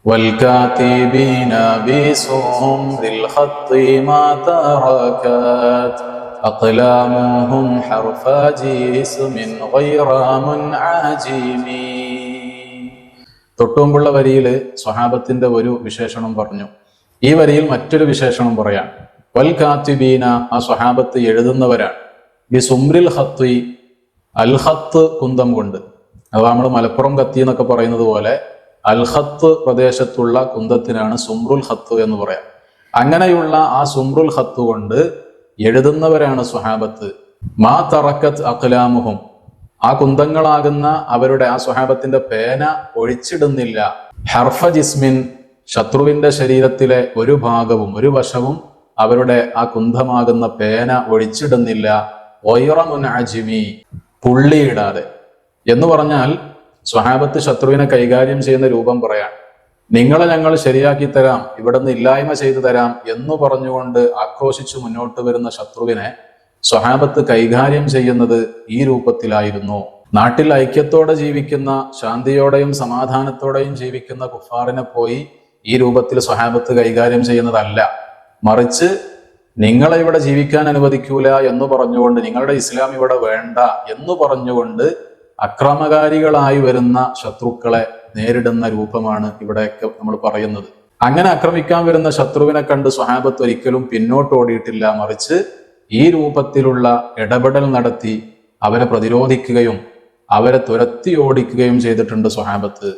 والكاتبين بسمر الخط ما تركت أقلامهم حرف جسم غير منعجم. തൊട്ടുമുമ്പുള്ള വരിയിൽ സ്വഹാബത്തിന്റെ ഒരു വിശേഷണം പറഞ്ഞു. ഈ വരിയിൽ മറ്റൊരു വിശേഷണം പറയാം. വൽ കാത്തിബീന, ആ സ്വഹാബത്ത് എഴുതുന്നവരാണ്. ബി സുംറിൽ ഖത്തി, അൽ ഖത്ത് കുന്തം കൊണ്ട്, അഥവാ നമ്മൾ മലപ്പുറം കത്തി എന്നൊക്കെ പറയുന്നത് പോലെ അൽ ഖത്ത് പ്രദേശത്തുള്ള കുന്തത്തിനാണ് സുംറുൽ ഖത്ത് എന്ന് പറയാം. അങ്ങനെയുള്ള ആ സുംറുൽ ഖത്ത് കൊണ്ട് എഴുതുന്നവരാണ് സ്വഹാബത്ത്. മാ തറക്കത്ത് അഖ്ലാമുഹും, ആ കുന്തങ്ങളാകുന്ന അവരുടെ, ആ സ്വഹാബത്തിന്റെ പേന ഒഴിച്ചിടുന്നില്ല. ഹർഫ ജിസ്മിൻ, ശത്രുവിന്റെ ശരീരത്തിലെ ഒരു ഭാഗവും ഒരു വശവും അവരുടെ ആ കുന്തമാകുന്ന പേന ഒഴിച്ചിടുന്നില്ല. ഒയ്റ മുൻഅജിമി, പുള്ളിയിടാതെ. എന്ന് പറഞ്ഞാൽ സ്വഹാബത്ത് ശത്രുവിനെ കൈകാര്യം ചെയ്യുന്ന രൂപം പറയാൻ, നിങ്ങളെ ഞങ്ങൾ ശരിയാക്കി തരാം, ഇവിടെ നിന്ന് ഇല്ലായ്മ ചെയ്തു തരാം എന്ന് പറഞ്ഞുകൊണ്ട് ആക്രോശിച്ചു മുന്നോട്ട് വരുന്ന ശത്രുവിനെ സ്വഹാബത്ത് കൈകാര്യം ചെയ്യുന്നത് ഈ രൂപത്തിലായിരുന്നു. നാട്ടിൽ ഐക്യത്തോടെ ജീവിക്കുന്ന, ശാന്തിയോടെയും സമാധാനത്തോടെയും ജീവിക്കുന്ന കുഫാറിനെ പോയി ഈ രൂപത്തിൽ സ്വഹാബത്ത് കൈകാര്യം ചെയ്യുന്നതല്ല. മറിച്ച് നിങ്ങളെ ഇവിടെ ജീവിക്കാൻ അനുവദിക്കൂല എന്ന് പറഞ്ഞുകൊണ്ട്, നിങ്ങളുടെ ഇസ്ലാം ഇവിടെ വേണ്ട എന്ന് പറഞ്ഞുകൊണ്ട് അക്രമകാരികളായി വരുന്ന ശത്രുക്കളെ നേരിടുന്ന രൂപമാണ് ഇവിടെയൊക്കെ നമ്മൾ പറയുന്നത്. അങ്ങനെ ആക്രമിക്കാൻ വരുന്ന ശത്രുവിനെ കണ്ട് സ്വഹാബത്ത് ഒരിക്കലും പിന്നോട്ട് ഓടിയിട്ടില്ല. മറിച്ച് ഈ രൂപത്തിലുള്ള ഇടപെടൽ നടത്തി അവരെ പ്രതിരോധിക്കുകയും അവരെ തുരത്തി ഓടിക്കുകയും ചെയ്തിട്ടുണ്ട് സ്വഹാബത്ത്.